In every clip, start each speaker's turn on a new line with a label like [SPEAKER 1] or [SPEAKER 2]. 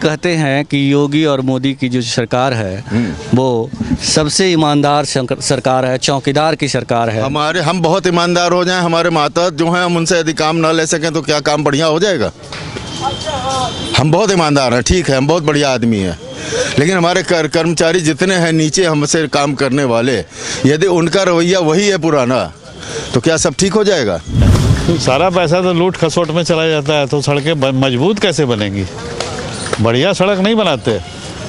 [SPEAKER 1] कहते हैं कि योगी और मोदी की जो सरकार है वो सबसे ईमानदार सरकार है, चौकीदार की सरकार है।
[SPEAKER 2] हम बहुत ईमानदार हो जाएं, हमारे मातहत जो हैं हम उनसे यदि काम ना ले सकें तो क्या काम बढ़िया हो जाएगा? हम बहुत ईमानदार हैं, ठीक है, हम बहुत बढ़िया आदमी हैं, लेकिन हमारे कर्मचारी जितने हैं नीचे हमसे काम करने वाले, यदि उनका रवैया वही है पुराना, तो क्या सब ठीक हो जाएगा?
[SPEAKER 3] सारा पैसा तो लूट खसोट में चला जाता है, तो सड़कें मजबूत कैसे बनेंगी? बढ़िया सड़क नहीं बनाते।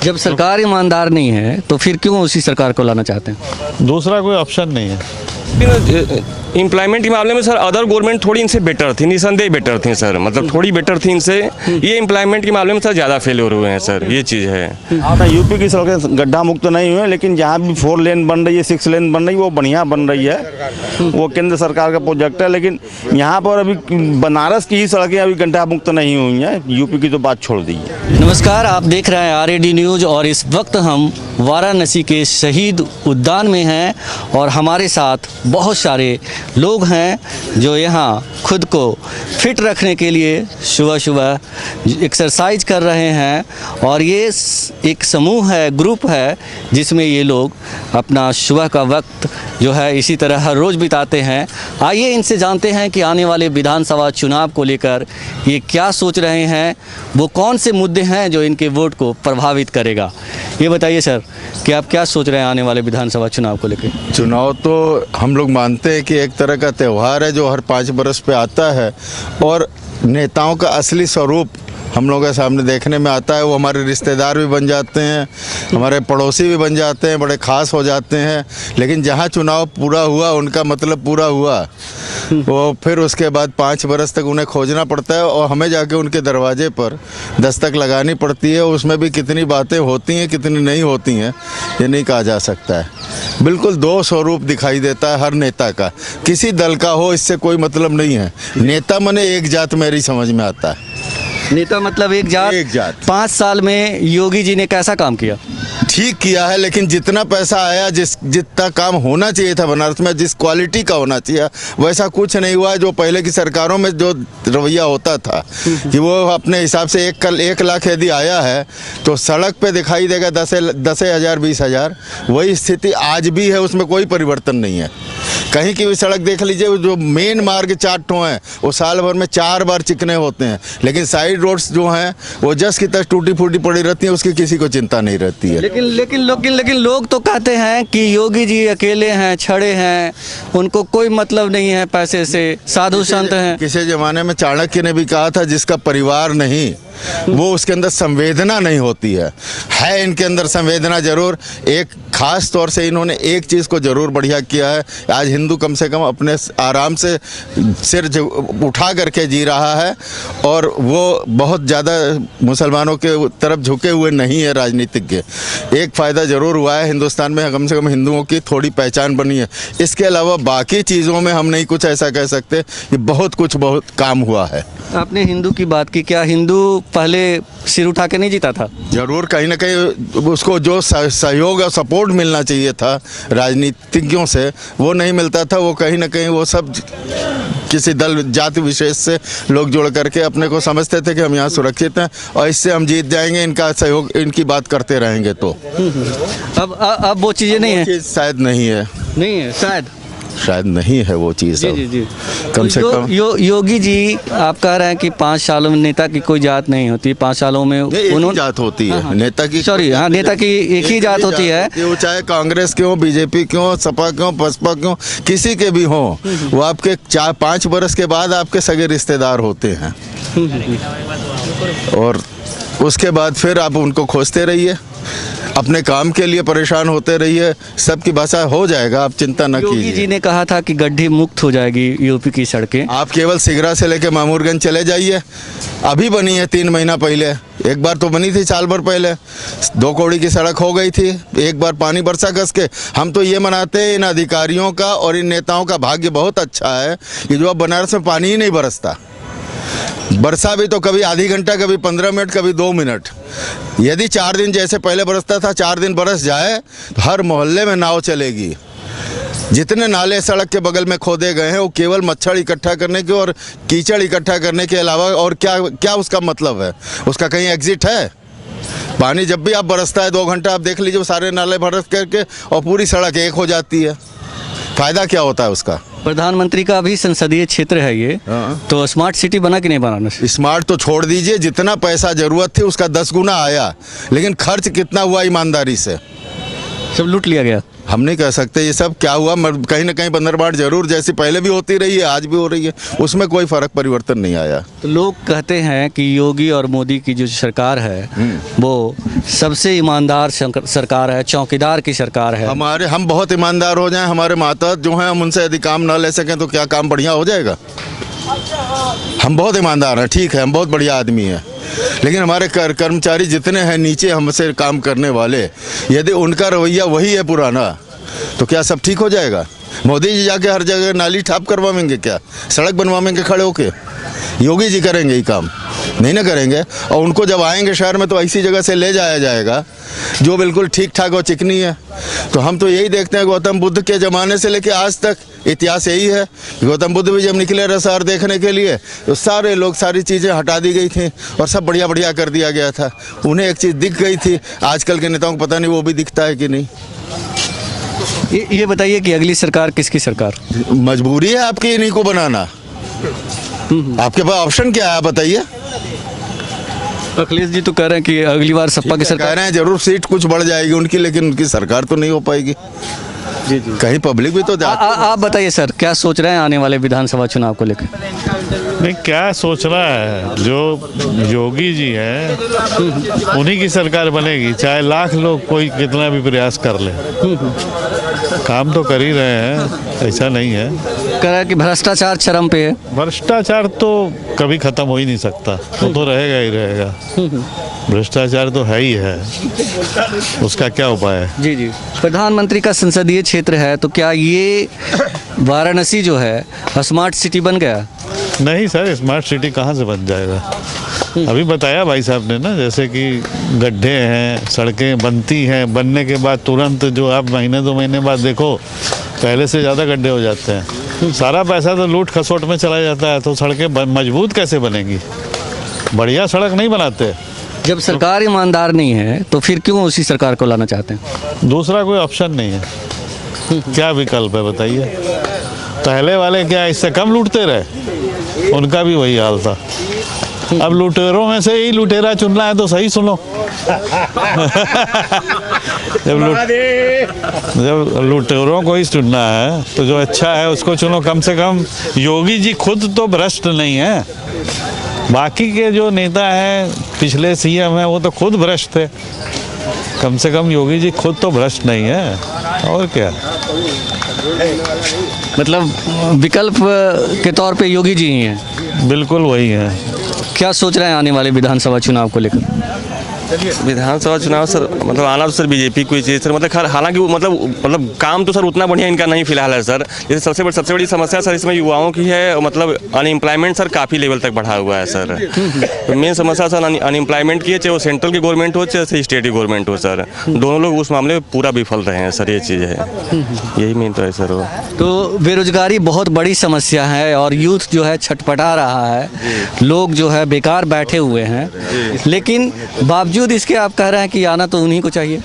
[SPEAKER 1] जब सरकार ईमानदार नहीं है तो फिर क्यों उसी सरकार को लाना चाहते हैं?
[SPEAKER 3] दूसरा कोई ऑप्शन नहीं है।
[SPEAKER 4] एम्प्लॉयमेंट के मामले में सर अदर गवर्नमेंट थोड़ी इनसे बेटर थी, निसंदेह बेटर थी सर, मतलब थोड़ी बेटर थी इनसे। ये एम्प्लॉयमेंट के मामले में सर ज़्यादा फेलियर हुए हैं सर, ये चीज़ है।
[SPEAKER 5] यूपी की सड़कें गड्ढा मुक्त नहीं हुए, लेकिन जहाँ भी 4 लेन बन रही है, 6 लेन बन रही है, वो बढ़िया बन रही है, वो केंद्र सरकार का प्रोजेक्ट है। लेकिन यहाँ पर अभी बनारस की ही सड़कें अभी गड्ढा मुक्त नहीं हुई हैं, यूपी की तो बात छोड़ दी है।
[SPEAKER 1] नमस्कार, आप देख रहे हैं RAD न्यूज़ और इस वक्त हम वाराणसी के शहीद उद्यान में हैं और हमारे साथ बहुत सारे लोग हैं जो यहाँ खुद को फिट रखने के लिए सुबह सुबह एक्सरसाइज कर रहे हैं। और ये एक समूह है, ग्रुप है, जिसमें ये लोग अपना सुबह का वक्त जो है इसी तरह हर रोज़ बिताते हैं। आइए इनसे जानते हैं कि आने वाले विधानसभा चुनाव को लेकर ये क्या सोच रहे हैं, वो कौन से मुद्दे हैं जो इनके वोट को प्रभावित करेगा। ये बताइए सर कि आप क्या सोच रहे हैं आने वाले विधानसभा चुनाव को लेकर?
[SPEAKER 2] चुनाव तो हम लोग मानते हैं कि एक तरह का त्यौहार है जो हर 5 बरस पे आता है, और नेताओं का असली स्वरूप हम लोगों के सामने देखने में आता है। वो हमारे रिश्तेदार भी बन जाते हैं, हमारे पड़ोसी भी बन जाते हैं, बड़े ख़ास हो जाते हैं, लेकिन जहाँ चुनाव पूरा हुआ उनका मतलब पूरा हुआ, वो फिर उसके बाद 5 बरस तक उन्हें खोजना पड़ता है और हमें जाके उनके दरवाजे पर दस्तक लगानी पड़ती है। उसमें भी कितनी बातें होती हैं, कितनी नहीं होती हैं, ये नहीं कहा जा सकता है। बिल्कुल 2 स्वरूप दिखाई देता है हर नेता का, किसी दल का हो इससे कोई मतलब नहीं है। नेता मने एक जात मेरी समझ में आता है।
[SPEAKER 1] नेता मतलब एक जात। 5 साल में योगी जी ने कैसा काम किया?
[SPEAKER 2] ठीक किया है, लेकिन जितना पैसा आया, जितना काम होना चाहिए था बनारस में, जिस क्वालिटी का होना चाहिए, वैसा कुछ नहीं हुआ है। जो पहले की सरकारों में जो रवैया होता था कि वो अपने हिसाब से 1 लाख यदि आया है तो सड़क पे दिखाई देगा 10,000 20,000, वही स्थिति आज भी है, उसमें कोई परिवर्तन नहीं है। कहीं की भी सड़क देख लीजिए, जो मेन मार्ग 4 ठो हैं वो साल भर में 4 बार चिकने होते हैं, लेकिन साइड रोड्स जो हैं वो जस की तस टूटी फूटी पड़ी रहती हैं, उसकी किसी को चिंता नहीं रहती है।
[SPEAKER 1] लेकिन लोग तो कहते हैं कि योगी जी अकेले हैं, छड़े हैं, उनको कोई मतलब नहीं है पैसे से, साधु संत हैं।
[SPEAKER 2] किसी जमाने में चाणक्य ने भी कहा था, जिसका परिवार नहीं वो उसके अंदर संवेदना नहीं होती है इनके अंदर संवेदना जरूर। एक खास तौर से इन्होंने एक चीज़ को जरूर बढ़िया किया है, आज हिंदू कम से कम अपने आराम से सिर उठा करके जी रहा है, और वो बहुत ज़्यादा मुसलमानों के तरफ झुके हुए नहीं है राजनीतिज्ञ। एक फ़ायदा ज़रूर हुआ है, हिंदुस्तान में कम से कम हिंदुओं की थोड़ी पहचान बनी है। इसके अलावा बाकी चीज़ों में हम नहीं कुछ ऐसा कह सकते कि बहुत काम हुआ है।
[SPEAKER 1] आपने हिंदू की बात की, क्या हिंदू पहले सिर उठा के नहीं जीता था?
[SPEAKER 2] जरूर, कहीं ना कहीं उसको जो सहयोग और सपोर्ट मिलना चाहिए था राजनीतिज्ञों से वो नहीं मिलता था। वो कहीं ना कहीं वो सब किसी दल जाति विशेष से लोग जुड़ करके अपने को समझते थे कि हम यहाँ सुरक्षित हैं और इससे हम जीत जाएंगे, इनका सहयोग, इनकी बात करते रहेंगे। तो
[SPEAKER 1] अब वो चीज़ें नहीं है,
[SPEAKER 2] शायद नहीं है, शायद नहीं है वो चीज़।
[SPEAKER 1] जी।
[SPEAKER 2] कम से कम
[SPEAKER 1] योगी जी आप कह रहे हैं कि 5 सालों में नेता की कोई जात नहीं होती, 5 सालों में
[SPEAKER 2] उन्होंने जात होती है। नेता की
[SPEAKER 1] नेता की एक ही जात होती है।
[SPEAKER 2] वो चाहे कांग्रेस के हो, बीजेपी के हो, सपा के हो, बसपा के हो, किसी के भी हो, वो आपके 4-5 बरस के बाद आपके सगे रिश्तेदार होते हैं, और उसके बाद फिर आप उनको खोजते रहिए, अपने काम के लिए परेशान होते रहिए, सबकी भाषा हो जाएगा, आप चिंता न कीजिए।
[SPEAKER 1] योगी जी ने कहा था कि गड्ढे मुक्त हो जाएगी यूपी की सड़कें।
[SPEAKER 2] आप केवल सिगरा से लेकर मामूरगंज चले जाइए, अभी बनी है 3 महीना पहले, एक बार तो बनी थी साल भर पहले, 2 कौड़ी की सड़क हो गई थी, एक बार पानी बरसा कस के। हम तो ये मनाते हैं इन अधिकारियों का और इन नेताओं का भाग्य बहुत अच्छा है कि जो अब बनारस में पानी ही नहीं बरसता। बरसा भी तो कभी आधी घंटा, कभी 15 मिनट, कभी 2 मिनट। यदि 4 दिन जैसे पहले बरसता था, 4 दिन बरस जाए तो हर मोहल्ले में नाव चलेगी। जितने नाले सड़क के बगल में खोदे गए हैं वो केवल मच्छर इकट्ठा करने के और कीचड़ इकट्ठा करने के अलावा और क्या उसका मतलब है? उसका कहीं एग्जिट है? पानी जब भी आप बरसता है 2 घंटा आप देख लीजिए वो सारे नाले भर करके और पूरी सड़क एक हो जाती है। फायदा क्या होता है उसका?
[SPEAKER 1] प्रधानमंत्री का भी संसदीय क्षेत्र है ये,
[SPEAKER 2] हाँ।
[SPEAKER 1] तो स्मार्ट सिटी बना कि नहीं बनाना?
[SPEAKER 2] स्मार्ट तो छोड़ दीजिए, जितना पैसा जरूरत थी उसका 10 गुना आया, लेकिन खर्च कितना हुआ ईमानदारी से?
[SPEAKER 1] सब लूट लिया गया।
[SPEAKER 2] हम नहीं कह सकते ये सब क्या हुआ, कहीं ना कहीं बंदरबाट जरूर जैसी पहले भी होती रही है आज भी हो रही है, उसमें कोई फर्क परिवर्तन नहीं आया।
[SPEAKER 1] तो लोग कहते हैं कि योगी और मोदी की जो सरकार है वो सबसे ईमानदार सरकार है, चौकीदार की सरकार है।
[SPEAKER 2] हम बहुत ईमानदार हो जाएं, हमारे मातहत जो हैं हम उनसे यदि काम ना ले सकें तो क्या काम बढ़िया हो जाएगा? हम बहुत ईमानदार हैं, ठीक है, हम बहुत बढ़िया आदमी हैं, लेकिन हमारे कर्मचारी जितने हैं नीचे हमसे काम करने वाले, यदि उनका रवैया वही है पुराना, तो क्या सब ठीक हो जाएगा? मोदी जी जाके हर जगह नाली ठाप करवाएंगे क्या? सड़क बनवाएंगे खड़े होके? योगी जी करेंगे ये काम? नहीं ना करेंगे। और उनको जब आएंगे शहर में तो ऐसी जगह से ले जाया जाएगा जो बिल्कुल ठीक ठाक और चिकनी है। तो हम तो यही देखते हैं गौतम बुद्ध के ज़माने से लेकर आज तक इतिहास यही है। गौतम बुद्ध भी जब निकले रहे शहर देखने के लिए तो सारे लोग सारी चीज़ें हटा दी गई थी और सब बढ़िया बढ़िया कर दिया गया था। उन्हें एक चीज़ दिख गई थी, आजकल के नेताओं को पता नहीं वो भी दिखता है कि नहीं।
[SPEAKER 1] ये बताइए कि अगली सरकार किसकी सरकार?
[SPEAKER 2] मजबूरी है आपकी इन्हीं को बनाना। आपके पास ऑप्शन क्या है आप बताइए?
[SPEAKER 1] अखिलेश जी तो कह रहे हैं कि अगली बार सपा की
[SPEAKER 2] कह
[SPEAKER 1] सरकार।
[SPEAKER 2] रहे हैं जरूर सीट कुछ बढ़ जाएगी उनकी, लेकिन उनकी सरकार तो नहीं हो पाएगी।
[SPEAKER 1] जी जी।
[SPEAKER 2] कहीं पब्लिक भी तो
[SPEAKER 1] आप बताइए सर, क्या सोच रहे हैं आने वाले विधानसभा चुनाव को लेकर?
[SPEAKER 3] नहीं, क्या सोच रहा है, जो योगी जी हैं उन्हीं की सरकार बनेगी, चाहे लाख लोग कोई कितना भी प्रयास कर ले। काम तो कर ही रहे हैं, ऐसा नहीं है।
[SPEAKER 1] कह रहा है कि भ्रष्टाचार चरम पे है।
[SPEAKER 3] भ्रष्टाचार तो कभी खत्म हो ही नहीं सकता, वो तो रहेगा ही रहेगा। भ्रष्टाचार तो है ही है, उसका क्या उपाय है?
[SPEAKER 1] जी जी। प्रधानमंत्री का संसदीय क्षेत्र है, तो क्या ये वाराणसी जो है स्मार्ट सिटी बन गया?
[SPEAKER 3] नहीं सर, स्मार्ट सिटी कहाँ से बन जाएगा? अभी बताया भाई साहब ने ना, जैसे कि गड्ढे हैं, सड़कें बनती हैं, बनने के बाद तुरंत जो आप महीने 2 महीने बाद देखो पहले से ज़्यादा गड्ढे हो जाते हैं। सारा पैसा तो लूट खसोट में चला जाता है, तो सड़कें मजबूत कैसे बनेंगी? बढ़िया सड़क नहीं बनाते।
[SPEAKER 1] जब सरकार ईमानदार नहीं है तो फिर क्यों उसी सरकार को लाना चाहते हैं?
[SPEAKER 3] दूसरा कोई ऑप्शन नहीं है, क्या विकल्प है बताइए? पहले वाले क्या इससे कम लूटते रहे? उनका भी वही हाल था। अब लुटेरों में से ही लुटेरा चुनना है तो सही सुनो। जब लुटेरों को ही चुनना है तो जो अच्छा है उसको चुनो। कम से कम योगी जी खुद तो भ्रष्ट नहीं है, बाकी के जो नेता हैं पिछले सीएम हैं वो तो खुद भ्रष्ट थे। कम से कम योगी जी खुद तो भ्रष्ट नहीं है, और क्या?
[SPEAKER 1] मतलब विकल्प के तौर पे योगी जी ही हैं।
[SPEAKER 3] बिल्कुल वही है।
[SPEAKER 1] क्या सोच रहे हैं आने वाले विधानसभा चुनाव को लेकर?
[SPEAKER 4] विधानसभा चुनाव सर मतलब आना तो सर बीजेपी कोई चीज़ सर, मतलब हालांकि वो मतलब काम तो सर उतना बढ़िया इनका नहीं फिलहाल है सर। जैसे सबसे बड़ी समस्या सर इसमें युवाओं की है, मतलब अनएम्प्लॉयमेंट सर काफ़ी लेवल तक बढ़ा हुआ है सर। तो मेन समस्या सर अनएम्प्लॉयमेंट की है, चाहे वो सेंट्रल की गवर्नमेंट हो चाहे स्टेट की गवर्नमेंट हो सर, दोनों लोग उस मामले में पूरा विफल रहे हैं सर। ये चीज़ है, यही मेन तो है सर। वो
[SPEAKER 1] तो बेरोजगारी बहुत बड़ी समस्या है और यूथ जो है छटपटा रहा है, लोग जो है बेकार बैठे हुए हैं, लेकिन बावजूद इसके आप कह रहे हैं कि आना तो उन्हीं को चाहिए।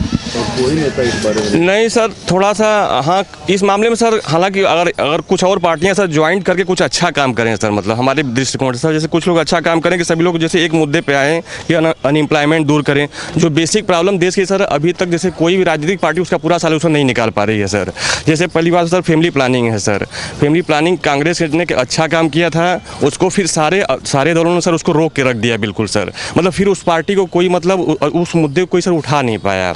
[SPEAKER 4] नहीं सर, थोड़ा सा हाँ इस मामले में सर, हालांकि अगर कुछ और पार्टियां सर ज्वाइन करके कुछ अच्छा काम करें सर, मतलब हमारे दृष्टिकोण से सर, जैसे कुछ लोग अच्छा काम करें कि सभी लोग जैसे एक मुद्दे पे आए कि अनएम्प्लॉयमेंट दूर करें, जो बेसिक प्रॉब्लम देश की सर अभी तक जैसे कोई भी राजनीतिक पार्टी उसका पूरा सोल्यूशन नहीं निकाल पा रही है सर। जैसे पहली बात सर फैमिली प्लानिंग है सर, फैमिली प्लानिंग कांग्रेस ने अच्छा काम किया था, उसको फिर सारे दलों ने सर उसको रोक के रख दिया बिल्कुल सर। मतलब फिर उस पार्टी को कोई मतलब उस मुद्दे को कोई सर उठा नहीं पाया।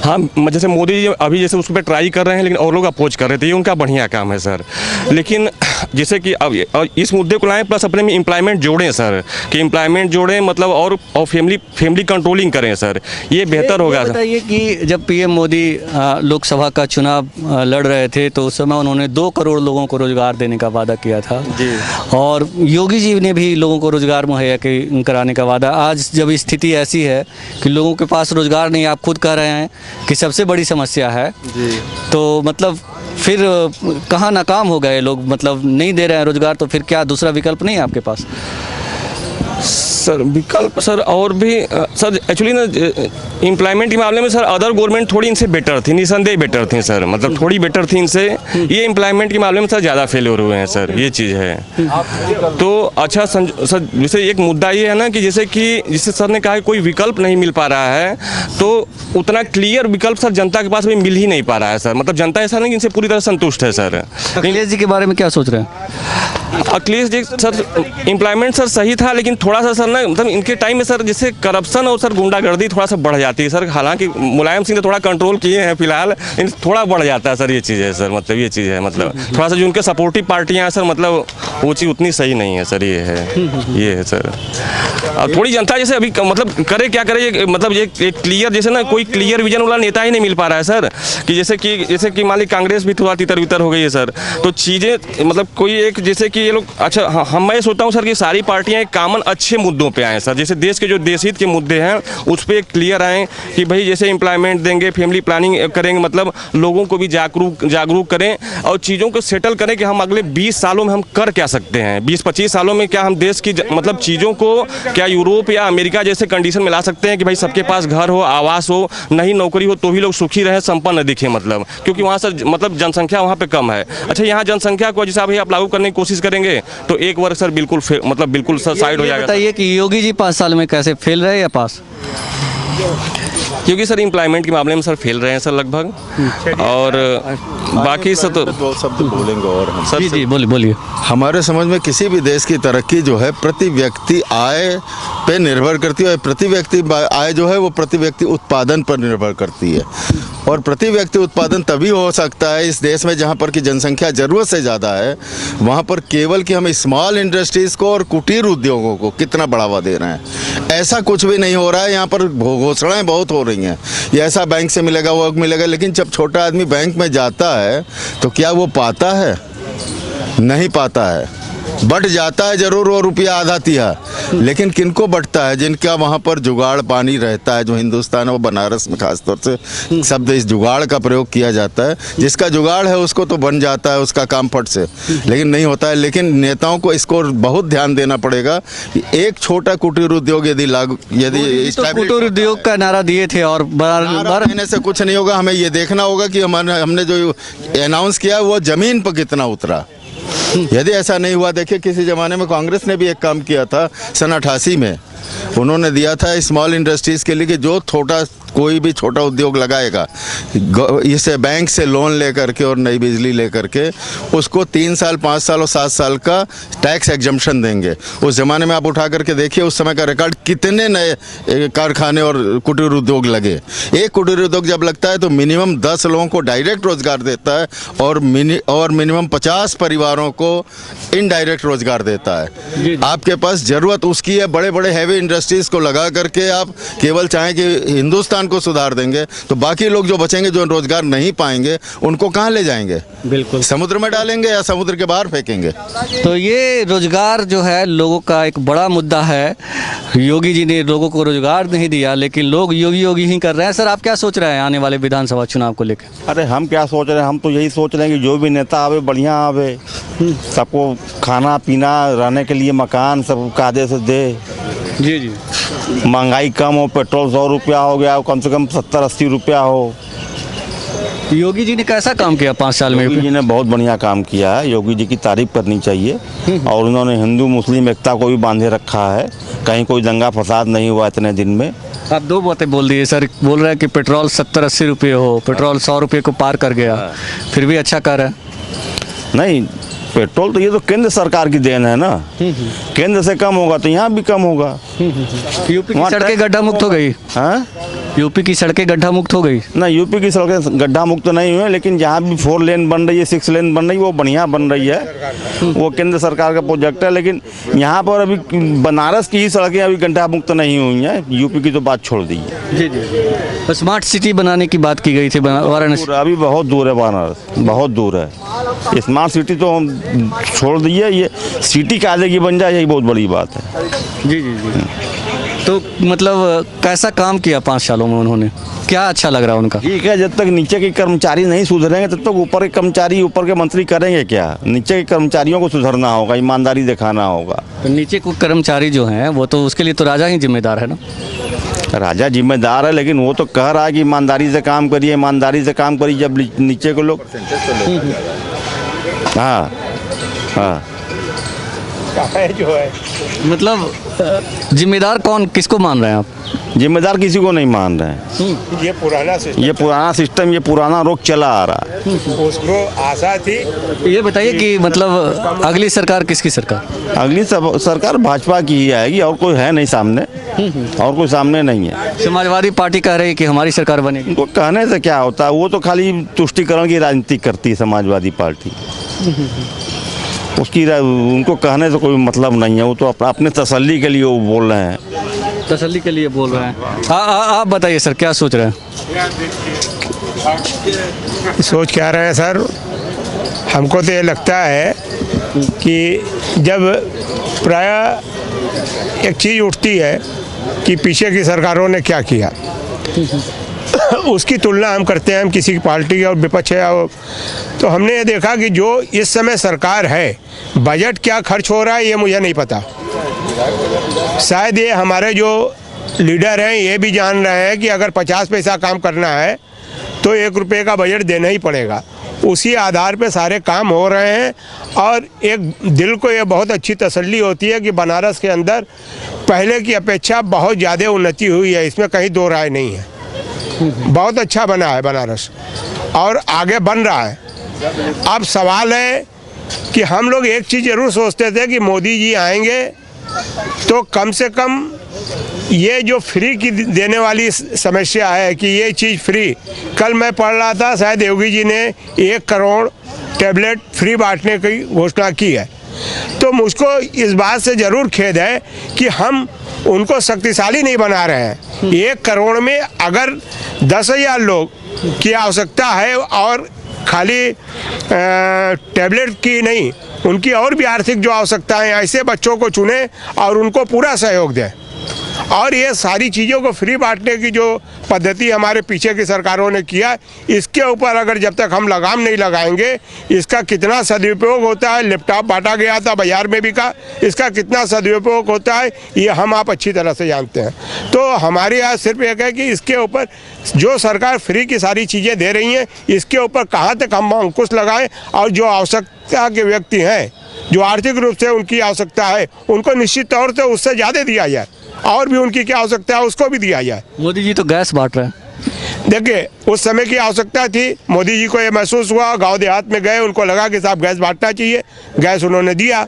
[SPEAKER 4] हाँ जैसे मोदी जी अभी जैसे उस पर ट्राई कर रहे हैं, लेकिन और लोग अपोज कर रहे थे, ये उनका बढ़िया काम है सर। लेकिन जैसे कि अब इस मुद्दे को लाएं प्लस अपने में एम्प्लॉयमेंट जोड़ें सर, कि एम्प्लॉयमेंट जोड़ें मतलब और फैमिली कंट्रोलिंग करें सर, ये बेहतर होगा।
[SPEAKER 1] बताइए कि जब पीएम मोदी लोकसभा का चुनाव लड़ रहे थे तो उस समय उन्होंने 2 करोड़ लोगों को रोजगार देने का वादा किया था जी, और योगी जी ने भी लोगों को रोजगार मुहैया कराने का वादा। आज जब स्थिति ऐसी है कि लोगों के पास रोजगार नहीं, आप खुद कह रहे हैं कि सबसे बड़ी समस्या है जी, तो मतलब फिर कहाँ नाकाम हो गए लोग? मतलब नहीं दे रहे हैं रोजगार, तो फिर क्या दूसरा विकल्प नहीं है आपके पास?
[SPEAKER 4] सर विकल्प सर और भी सर एक्चुअली ना एम्प्लॉयमेंट के मामले में सर अदर गवर्नमेंट थोड़ी इनसे बेटर थी, निसंदेह बेटर थी सर, मतलब थोड़ी बेटर थी इनसे। ये एम्प्लॉयमेंट के मामले में सर ज़्यादा फेलियर हुए हैं सर, ये चीज़ है। तो अच्छा सर जैसे एक मुद्दा ये है ना कि जैसे सर ने कहा कि कोई विकल्प नहीं मिल पा रहा है, तो उतना क्लियर विकल्प सर जनता के पास भी मिल ही नहीं पा रहा है सर। मतलब जनता ऐसा नहीं कि इनसे पूरी तरह संतुष्ट है सर।
[SPEAKER 1] अखिलेश जी के बारे में क्या सोच रहे हैं?
[SPEAKER 4] Akhilesh ji sir employment sir सही था, लेकिन थोड़ा सा सर ना मतलब इनके टाइम में सर जैसे करप्शन और सर गुंडागर्दी थोड़ा सा बढ़ जाती है सर। हालांकि मुलायम सिंह ने थोड़ा कंट्रोल किए हैं फिलहाल, थोड़ा बढ़ जाता है सर, ये चीज़ है सर। मतलब ये चीज़ है, मतलब थोड़ा सा जो उनके सपोर्टिव पार्टियाँ हैं सर, मतलब वो चीज़ उतनी सही नहीं है सर, ये है सर। अब थोड़ी जनता जैसे अभी मतलब करे क्या करे, मतलब ये एक क्लियर जैसे ना कोई क्लियर विजन वाला नेता ही नहीं मिल पा रहा है सर। कि जैसे कि मान ली कांग्रेस भी थोड़ा तितर बितर हो गई है सर, तो चीज़ें मतलब कोई एक जैसे कि ये लोग अच्छा मैं सोचता हूँ सर कि सारी पार्टियां एक कॉमन अच्छे मुद्दों पे आए सर। जैसे देश के जो देशहित के मुद्दे हैं उस पर क्लियर आए कि भाई जैसे एम्प्लॉयमेंट देंगे, फैमिली प्लानिंग करेंगे, मतलब लोगों को भी जागरूक करें और चीज़ों को सेटल करें कि हम अगले 20 सालों में हम कर क्या सकते हैं। 20-25 सालों में क्या हम देश की मतलब चीज़ों को क्या यूरोप या अमेरिका जैसे कंडीशन में ला सकते हैं कि भाई सबके पास घर हो, आवास हो, नहीं नौकरी हो तो भी लोग सुखी रहे, संपन्न दिखे। मतलब क्योंकि वहाँ सर मतलब जनसंख्या वहाँ पे कम है। अच्छा यहाँ जनसंख्या को जैसे अभी आप लागू करने की कोशिश करेंगे तो एक वर्ग सर बिल्कुल सर साइड हो जाएगा।
[SPEAKER 1] बताइए कि योगी जी 5 साल में कैसे फेल रहे या पास?
[SPEAKER 4] क्योंकि सर एम्प्लॉयमेंट के मामले में सर फेल रहे हैं सर लगभग, और बाकी सर तो
[SPEAKER 2] दो शब्द बोलेंगे और हम
[SPEAKER 1] जी जी बोलिए।
[SPEAKER 2] हमारे समझ में किसी भी देश की तरक्की जो है प्रति व्यक्ति आय पे निर्भर करती है। प्रति व्यक्ति आय जो है वो प्रति व्यक्ति उत्पादन पर निर्भर करती है, और प्रति व्यक्ति उत्पादन तभी हो सकता है इस देश में जहाँ पर कि जनसंख्या ज़रूरत से ज़्यादा है। वहाँ पर केवल कि हम स्मॉल इंडस्ट्रीज़ को और कुटीर उद्योगों को कितना बढ़ावा दे रहे हैं, ऐसा कुछ भी नहीं हो रहा है। यहाँ पर घोषणाएँ बहुत हो रही हैं, ये ऐसा बैंक से मिलेगा, वो मिलेगा, लेकिन जब छोटा आदमी बैंक में जाता है तो क्या वो पाता है? नहीं पाता है। बट जाता है जरूर, वो रुपया आधा तिहा, लेकिन किनको बटता है? जिनका वहाँ पर जुगाड़ पानी रहता है। जो हिंदुस्तान है वो बनारस में खासतौर से शब्द इस जुगाड़ का प्रयोग किया जाता है। जिसका जुगाड़ है उसको तो बन जाता है, उसका काम फट से, लेकिन नहीं होता है। लेकिन नेताओं को इसको बहुत ध्यान देना पड़ेगा कि एक छोटा कुटीर उद्योग यदि
[SPEAKER 1] कुटीर उद्योग का नारा दिए थे और
[SPEAKER 2] रहने से कुछ नहीं होगा। हमें ये देखना होगा कि हमने जो अनाउंस किया वो जमीन पर कितना उतरा। यदि ऐसा नहीं हुआ, देखिए किसी ज़माने में कांग्रेस ने भी एक काम किया था सन 88 में, उन्होंने दिया था स्मॉल इंडस्ट्रीज़ के लिए कि जो कोई भी छोटा उद्योग लगाएगा इसे बैंक से लोन लेकर के और नई बिजली लेकर के उसको 3 साल 5 साल और 7 साल का टैक्स एग्जम्पशन देंगे। उस ज़माने में आप उठा करके देखिए उस समय का रिकॉर्ड, कितने नए कारखाने और कुटीर उद्योग लगे। एक कुटीर उद्योग जब लगता है तो मिनिमम 10 लोगों को डायरेक्ट रोजगार देता है और मिनिमम 50 परिवारों को इनडायरेक्ट रोजगार देता है। आपके पास ज़रूरत उसकी है। बड़े बड़े हैवी इंडस्ट्रीज़ को लगा करके आप केवल चाहें कि हिंदुस्तान को सुधार देंगे तो बाकी लोग जो बचेंगे, जो रोजगार नहीं पाएंगे, उनको कहाँ ले जाएंगे?
[SPEAKER 1] बिल्कुल
[SPEAKER 2] समुद्र में डालेंगे या समुद्र के बाहर फेंकेंगे।
[SPEAKER 1] तो ये रोजगार जो है लोगों का एक बड़ा मुद्दा है। योगी जी ने लोगों को रोजगार नहीं दिया, लेकिन लोग योगी ही कर रहे हैं। सर आप क्या सोच रहे हैं आने वाले विधानसभा चुनाव को लेकर?
[SPEAKER 5] अरे हम क्या सोच रहे हैं, हम तो यही सोच रहे हैं कि जो भी नेता आवे बढ़िया आवे, सबको खाना पीना रहने के लिए मकान सब कायदे से दे।
[SPEAKER 1] जी
[SPEAKER 5] महंगाई कम हो, पेट्रोल 100 रुपया हो गया, कम से कम 70-80 रुपया हो।
[SPEAKER 1] योगी जी ने कैसा काम किया 5 साल में?
[SPEAKER 5] योगी जी ने बहुत बढ़िया काम किया है, योगी जी की तारीफ करनी चाहिए। और उन्होंने हिंदू मुस्लिम एकता को भी बांधे रखा है, कहीं कोई दंगा फसाद नहीं हुआ इतने दिन में।
[SPEAKER 1] आप 2 बातें बोल दिए सर। बोल रहे हैं कि पेट्रोल 70-80 रुपये हो, पेट्रोल 100 रुपये को पार कर गया, फिर भी अच्छा कर रहा है।
[SPEAKER 5] नहीं, पेट्रोल तो ये तो केंद्र सरकार की देन है ना, केंद्र से कम होगा तो यहाँ भी कम होगा।
[SPEAKER 1] यूपी की सड़कें गड्ढा मुक्त हो गई।
[SPEAKER 5] हाँ,
[SPEAKER 1] यूपी की सड़कें गड्ढा मुक्त हो गई
[SPEAKER 5] ना? यूपी की सड़कें गड्ढा मुक्त नहीं हुए, लेकिन जहाँ भी 4 लेन बन रही है, 6 लेन बन रही है, वो बढ़िया बन रही है। वो केंद्र सरकार का प्रोजेक्ट है। लेकिन यहाँ पर अभी बनारस की ही सड़कें अभी गड्ढा मुक्त नहीं हुई हैं, यूपी की तो बात छोड़ दी है।
[SPEAKER 1] जी। स्मार्ट सिटी बनाने की बात की गई थी वाराणसी।
[SPEAKER 5] अभी बहुत दूर है बनारस, बहुत दूर है। स्मार्ट सिटी तो हम छोड़ दिए, ये सिटी कायदे की बन जाए, यही बहुत बड़ी बात है।
[SPEAKER 1] जी। तो मतलब कैसा काम किया 5 सालों में उन्होंने, क्या अच्छा लग रहा है उनका?
[SPEAKER 5] ठीक है, जब तक नीचे के कर्मचारी नहीं सुधरेंगे तब तक ऊपर के कर्मचारी, ऊपर के मंत्री करेंगे क्या? नीचे के कर्मचारियों को सुधरना होगा, ईमानदारी दिखाना होगा।
[SPEAKER 1] तो नीचे को कर्मचारी जो हैं वो तो उसके लिए तो राजा ही जिम्मेदार है ना।
[SPEAKER 5] राजा जिम्मेदार है, लेकिन वो तो कह रहा है कि ईमानदारी से काम करिए, ईमानदारी से काम करिए, जब नीचे के लोग। हाँ हाँ,
[SPEAKER 1] मतलब जिम्मेदार कौन, किसको मान रहे हैं आप?
[SPEAKER 5] जिम्मेदार किसी को नहीं मान रहे हैं।
[SPEAKER 6] ये पुराना
[SPEAKER 5] सिस्टम, ये पुराना रोग चला आ रहा है।
[SPEAKER 6] उसको आशा थी।
[SPEAKER 1] ये बताइए कि मतलब अगली सरकार किसकी सरकार?
[SPEAKER 5] अगली सरकार भाजपा की ही आएगी, और कोई है नहीं सामने, और कोई सामने नहीं है।
[SPEAKER 1] समाजवादी पार्टी कह रही है कि हमारी सरकार बनेगी।
[SPEAKER 5] उनको कहने से क्या होता है, वो तो खाली तुष्टिकरण की राजनीति करती है समाजवादी पार्टी। उनको कहने से कोई मतलब नहीं है, वो तो अपने तसल्ली के लिए वो बोल रहे हैं।
[SPEAKER 1] तसल्ली के लिए बोल रहे हैं। आप बताइए सर, क्या सोच रहे हैं?
[SPEAKER 6] सोच क्या रहे हैं सर, हमको तो ये लगता है कि जब प्राय एक चीज़ उठती है कि पीछे की सरकारों ने क्या किया, उसकी तुलना हम करते हैं, हम किसी की पार्टी और विपक्ष है, और तो हमने ये देखा कि जो इस समय सरकार है, बजट क्या खर्च हो रहा है ये मुझे नहीं पता। शायद ये हमारे जो लीडर हैं ये भी जान रहे हैं कि अगर 50 पैसा काम करना है तो 1 रुपये का बजट देना ही पड़ेगा। उसी आधार पे सारे काम हो रहे हैं, और एक दिल को ये बहुत अच्छी तसल्ली होती है कि बनारस के अंदर पहले की अपेक्षा बहुत ज़्यादा उन्नति हुई है, इसमें कहीं दो राय नहीं है। बहुत अच्छा बना है बनारस, और आगे बन रहा है। अब सवाल है कि हम लोग एक चीज़ ज़रूर सोचते थे कि मोदी जी आएंगे तो कम से कम ये जो फ्री की देने वाली समस्या है कि ये चीज़ फ्री, कल मैं पढ़ रहा था शायद योगी जी ने 1 करोड़ टैबलेट फ्री बांटने की घोषणा की है। तो मुझको इस बात से ज़रूर खेद है कि हम उनको शक्तिशाली नहीं बना रहे हैं। 1 करोड़ में अगर 10,000 लोग की आवश्यकता है, और खाली टैबलेट की नहीं, उनकी और भी आर्थिक जो आवश्यकताएं, ऐसे बच्चों को चुने और उनको पूरा सहयोग दें। और ये सारी चीज़ों को फ्री बांटने की जो पद्धति हमारे पीछे की सरकारों ने किया, इसके ऊपर अगर जब तक हम लगाम नहीं लगाएंगे, इसका कितना सदुपयोग होता है, लैपटॉप बांटा गया था बाजार में बिका, इसका कितना सदुपयोग होता है ये हम आप अच्छी तरह से जानते हैं। तो हमारे यहाँ सिर्फ एक है कि इसके ऊपर जो सरकार फ्री की सारी चीज़ें दे रही हैं, इसके ऊपर कहाँ तक हम अंकुश लगाएं, और जो आवश्यकता के व्यक्ति हैं, जो आर्थिक रूप से उनकी आवश्यकता है, उनको निश्चित तौर से उससे ज़्यादा दिया जाए, और भी उनकी क्या आवश्यकता है उसको भी दिया जाए।
[SPEAKER 1] मोदी जी तो गैस बांट रहे हैं।
[SPEAKER 6] देखिए, उस समय की आवश्यकता थी, मोदी जी को ये महसूस हुआ, गांव देहात में गए, उनको लगा कि साहब गैस बांटना चाहिए, गैस उन्होंने दिया।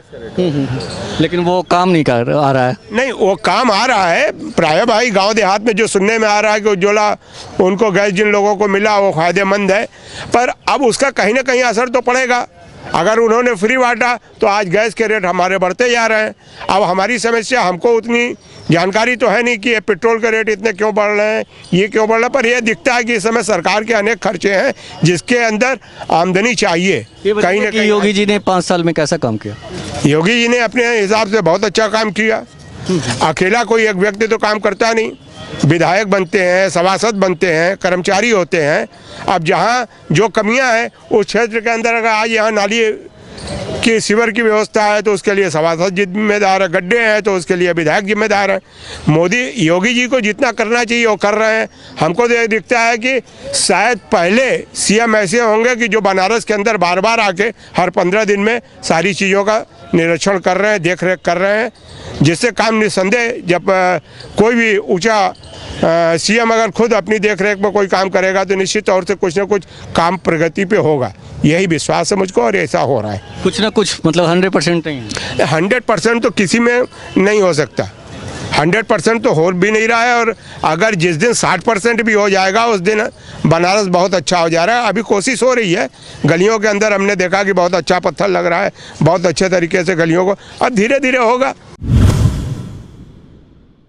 [SPEAKER 1] लेकिन वो काम नहीं कर आ रहा है।
[SPEAKER 6] नहीं, वो काम आ रहा है प्राय भाई, गांव देहात में जो सुनने में आ रहा है कि उज्ज्वला उनको गैस जिन लोगों को मिला वो फ़ायदेमंद है, पर अब उसका कहीं ना कहीं असर तो पड़ेगा। अगर उन्होंने फ्री बांटा तो आज गैस के रेट हमारे बढ़ते जा रहे हैं। अब हमारी समस्या, हमको उतनी जानकारी तो है नहीं कि ये पेट्रोल के रेट इतने क्यों बढ़ रहे हैं, ये क्यों बढ़ रहा है, पर यह दिखता है कि इस समय सरकार के अनेक खर्चे हैं जिसके अंदर आमदनी चाहिए। कहीं ना कहीं
[SPEAKER 1] योगी जी ने 5 साल में कैसा काम किया?
[SPEAKER 6] योगी जी ने अपने हिसाब से बहुत अच्छा काम किया। अकेला कोई एक व्यक्ति तो काम करता नहीं, विधायक बनते हैं, सभासद बनते हैं, कर्मचारी होते हैं। अब जहाँ जो कमियां हैं उस क्षेत्र के अंदर, अगर आज यहाँ नाली की सीवर की व्यवस्था है तो उसके लिए सभासद जिम्मेदार है, गड्ढे हैं तो उसके लिए विधायक जिम्मेदार है। योगी जी को जितना करना चाहिए वो कर रहे हैं। हमको तो दिखता है कि शायद पहले सीएम ऐसे होंगे कि जो बनारस के अंदर बार बार आके हर 15 दिन में सारी चीज़ों का निरीक्षण कर रहे हैं, देख रेख कर रहे हैं, जिससे काम निस्संदेह, जब कोई भी ऊंचा सीएम अगर खुद अपनी देख रेख में कोई काम करेगा तो निश्चित तौर से कुछ ना कुछ काम प्रगति पे होगा, यही विश्वास है मुझको, और ऐसा हो रहा है।
[SPEAKER 1] कुछ ना कुछ मतलब 100% नहीं है।
[SPEAKER 6] 100% तो किसी में नहीं हो सकता, 100% तो हो भी नहीं रहा है। और अगर जिस दिन 60% भी हो जाएगा उस दिन बनारस बहुत अच्छा हो जा रहा है। अभी कोशिश हो रही है, गलियों के अंदर हमने देखा कि बहुत अच्छा पत्थर लग रहा है, बहुत अच्छे तरीके से गलियों को, अब धीरे धीरे होगा।